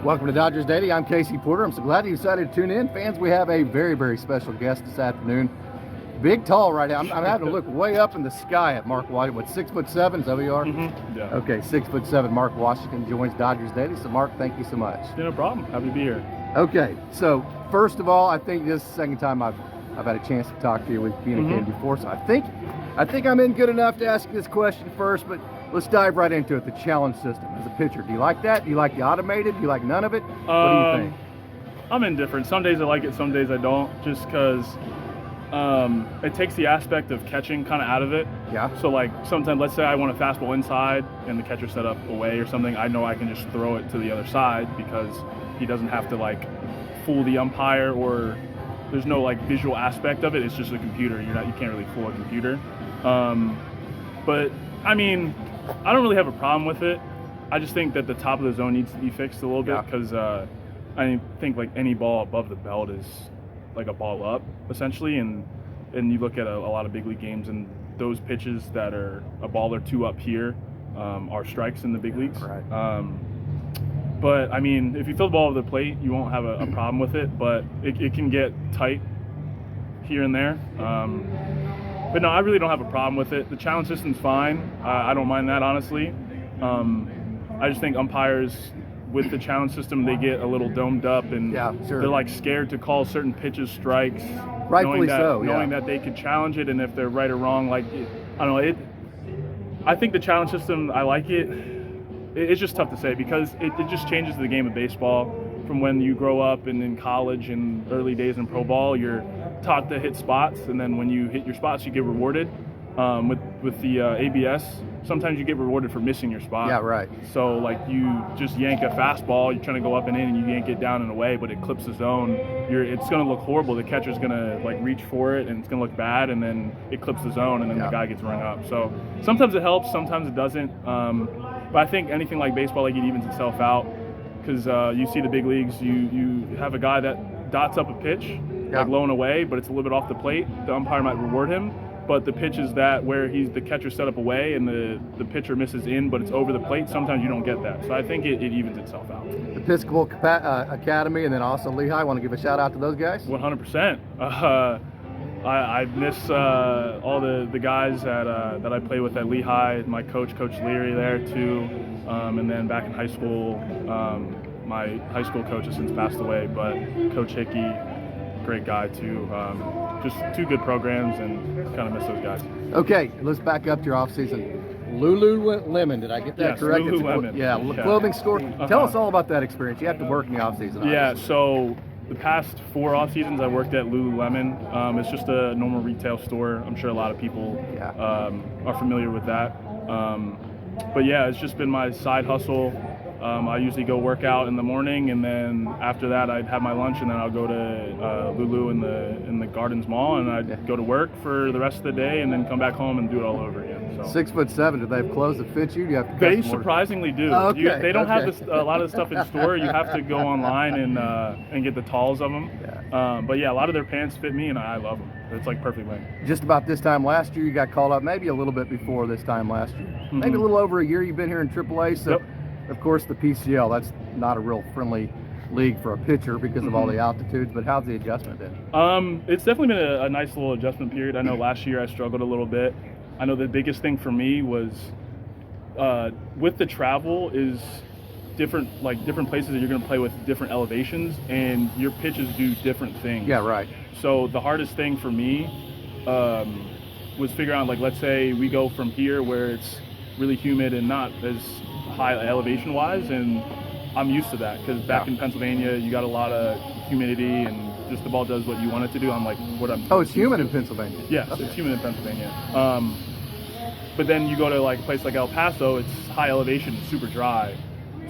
Welcome to Dodgers Daily. I'm Casey Porter. I'm so glad you decided to tune in. Fans, we have a very, very special guest this afternoon. Big, tall right now. I'm having to look way up in the sky at Mark Washington. What, 6'7"? Is that who you are? Mm-hmm. Yeah. Okay, 6'7" Mark Washington joins Dodgers Daily. So, Mark, thank you so much. Yeah, no problem. Happy to be here. Okay, so first of all, I think this is the second time I've had a chance to talk to you. We've communicated before, so I think I'm in good enough to ask you this question first, but let's dive right into it. The challenge system as a pitcher. Do you like that? Do you like the automated? Do you like none of it? What do you think? I'm indifferent. Some days I like it, some days I don't, just because it takes the aspect of catching kind of out of it. Yeah. So, like, sometimes, let's say I want a fastball inside and the catcher set up away or something, I know I can just throw it to the other side because he doesn't have to, like, fool the umpire, or there's no, like, visual aspect of it. It's just a computer. You can't really fool a computer. But, I mean, I don't really have a problem with it. I just think that the top of the zone needs to be fixed a little bit because I think, like, any ball above the belt is like a ball up, essentially. And you look at a lot of big league games, and those pitches that are a ball or two up here are strikes in the big leagues. Right. But, I mean, if you throw the ball over the plate, you won't have a problem with it, but it can get tight here and there. But no, I really don't have a problem with it. The challenge system's fine. I don't mind that, honestly. I just think umpires with the challenge system, they get a little domed up, and they're like scared to call certain pitches strikes. Rightfully knowing that they could challenge it, and if they're right or wrong, like, I don't know. I think the challenge system, I like it. It's just tough to say because it just changes the game of baseball from when you grow up and in college and early days in pro ball. You're taught to hit spots, and then when you hit your spots, you get rewarded. With the ABS, sometimes you get rewarded for missing your spot. Yeah, right. So, like, you just yank a fastball, you're trying to go up and in, and you yank it down and away, but it clips the zone. It's going to look horrible. The catcher's going to, like, reach for it, and it's going to look bad, and then it clips the zone, and then the guy gets rung up. So sometimes it helps, sometimes it doesn't. But I think anything like baseball, like, it evens itself out because you see the big leagues, you have a guy that dots up a pitch, like low and away, but it's a little bit off the plate. The umpire might reward him. But the pitches that where the catcher set up away and the pitcher misses in, but it's over the plate, sometimes you don't get that. So I think it evens itself out. The Episcopal Academy, and then also Lehigh. Want to give a shout out to those guys? 100%. I miss all the guys that I play with at Lehigh. My coach Leary, there too, and then back in high school, my high school coach has since passed away, but Coach Hickey, great guy too. Just two good programs, and kind of miss those guys. Okay, let's back up to your offseason. Lululemon, did I get that correct? Lululemon. Clothing store. Tell us all about that experience. You have to work in the offseason. Yeah, so the past 4 off seasons I worked at Lululemon. It's just a normal retail store. I'm sure a lot of people are familiar with that. But yeah, it's just been my side hustle. I usually go work out in the morning, and then after that I'd have my lunch, and then I'll go to Lulu in the Gardens Mall, and I'd go to work for the rest of the day, and then come back home and do it all over again. So 6'7", do they have clothes that fit you? Do you have to They surprisingly do. Okay. They don't have a lot of the stuff in store. You have to go online and get the talls of them. But yeah, a lot of their pants fit me, and I love them. It's like perfect length. Just about this time last year, you got called up. Maybe a little bit before this time last year. Maybe a little over a year you've been here in AAA. So, of course, the PCL, that's not a real friendly league for a pitcher because of all the altitudes, but how's the adjustment been? It's definitely been a nice little adjustment period. I know last year I struggled a little bit. I know the biggest thing for me was with the travel is different places that you're going to play with different elevations, and your pitches do different things. Yeah, right. So the hardest thing for me was figuring out, like, let's say we go from here where it's really humid and not as high elevation wise, and I'm used to that because back in Pennsylvania you got a lot of humidity and just the ball does what you want it to do. I'm like, it's humid in Pennsylvania? Yes, it's humid in Pennsylvania. But then you go to, like, a place like El Paso, it's high elevation, super dry,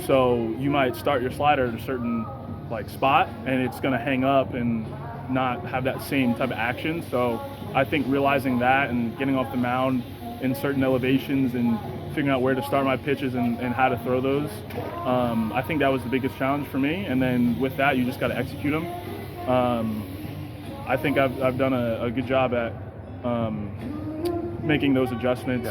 so you might start your slider at a certain, like, spot, and it's going to hang up and not have that same type of action. So I think realizing that and getting off the mound in certain elevations and figuring out where to start my pitches and how to throw those. I think that was the biggest challenge for me. And then with that, you just got to execute them. I think I've done a good job at making those adjustments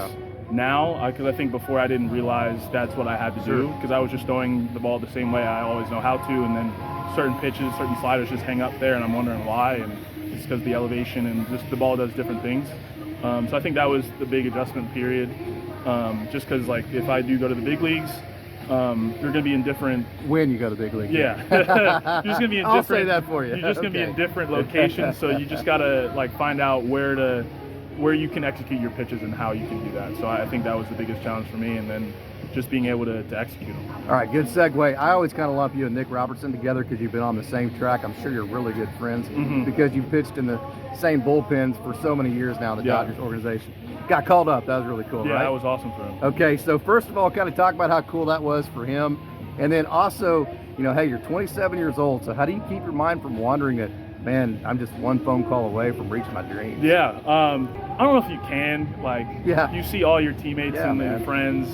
now, because I think before I didn't realize that's what I had to do, because I was just throwing the ball the same way I always know how to, and then certain pitches, certain sliders just hang up there, and I'm wondering why, and it's because the elevation and just the ball does different things. So I think that was the big adjustment period, just because like if I do go to the big leagues, you're going to be in different. When you go to big league. Yeah, you're just going to be in different. I'll say that for you. You're just going to be in different locations, so you just got to like find out where you can execute your pitches and how you can do that. So I think that was the biggest challenge for me, and then just being able to execute them. All right, good segue. I always kind of lump you and Nick Robertson together because you've been on the same track. I'm sure you're really good friends because you pitched in the same bullpens for so many years now in the Dodgers organization. Got called up. That was really cool, Yeah, right? that was awesome for him. Okay, so first of all, kind of talk about how cool that was for him. And then also, you know, hey, you're 27 years old, so how do you keep your mind from wandering that, man, I'm just one phone call away from reaching my dreams? Yeah, I don't know if you can. Like, you see all your teammates and your friends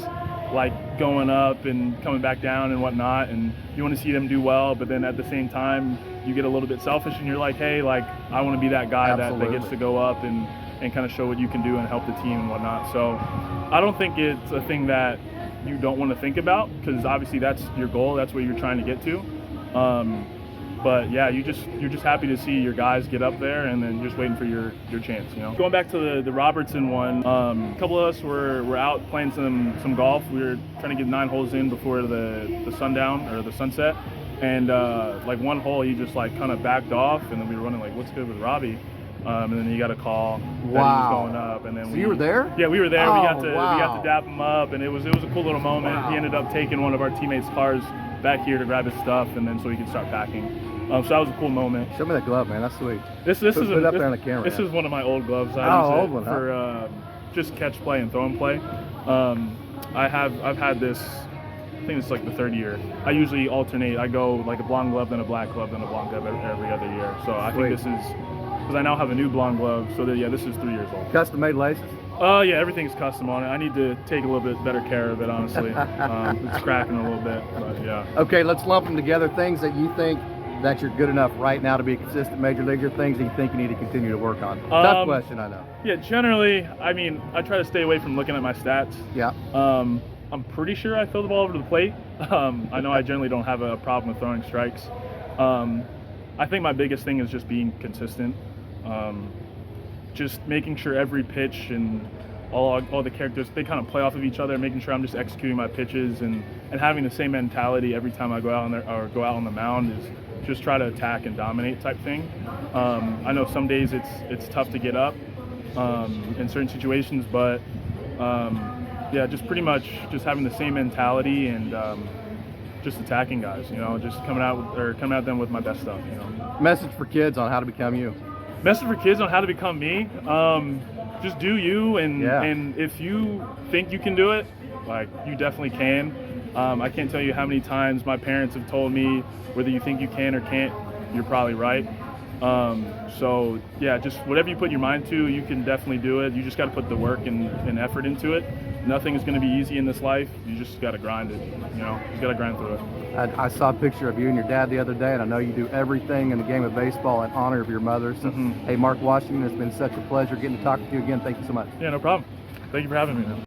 like going up and coming back down and whatnot, and you want to see them do well, but then at the same time you get a little bit selfish and you're like, hey, like I want to be that guy that gets to go up and kind of show what you can do and help the team and whatnot. So I don't think it's a thing that you don't want to think about, because obviously that's your goal, that's what you're trying to get to. But yeah, you're just happy to see your guys get up there, and then just waiting for your chance, you know. Going back to the Robertson one, a couple of us were out playing some golf. We were trying to get 9 holes in before the sundown or the sunset, and like one hole he just like kind of backed off, and then we were running like, what's good with Robbie? And then he got a call that he was going up, and then so you were there? Yeah, we were there. We got to dap him up, and it was a cool little moment. He ended up taking one of our teammates' cars back here to grab his stuff, and then so he could start packing. So that was a cool moment. Show me that glove, man. That's sweet. This put it up there on the camera. This is one of my old gloves. I use it for just catch play and throw and play. I've had this. I think it's like the 3rd year. I usually alternate. I go like a blonde glove, then a black glove, then a blonde glove every other year. So I think this is because I now have a new blonde glove. So that, this is 3 years old. Custom made laces. Yeah, everything's custom on it. I need to take a little bit better care of it, honestly. It's cracking a little bit, but yeah. Okay, let's lump them together. Things that you think that you're good enough right now to be a consistent major leaguer, things that you think you need to continue to work on. Tough question, I know. Yeah, generally, I mean, I try to stay away from looking at my stats. Yeah. I'm pretty sure I throw the ball over to the plate. I know I generally don't have a problem with throwing strikes. I think my biggest thing is just being consistent. Just making sure every pitch and all the characters, they kind of play off of each other, making sure I'm just executing my pitches and having the same mentality every time I go out on the mound is just try to attack and dominate type thing. I know some days it's tough to get up in certain situations, but yeah, just pretty much just having the same mentality and just attacking guys, you know, just coming at them with my best stuff, you know. Message for kids on how to become you. Message for kids on how to become me. Just do you, and if you think you can do it, like you definitely can. I can't tell you how many times my parents have told me whether you think you can or can't, you're probably right. So yeah, just whatever you put your mind to, you can definitely do it. You just got to put the work and effort into it. Nothing is going to be easy in this life. You just got to grind it, you know. You got to grind through it. I saw a picture of you and your dad the other day, and I know you do everything in the game of baseball in honor of your mother. So, hey, Mark Washington, it's been such a pleasure getting to talk with you again. Thank you so much. Yeah, no problem. Thank you for having me, man.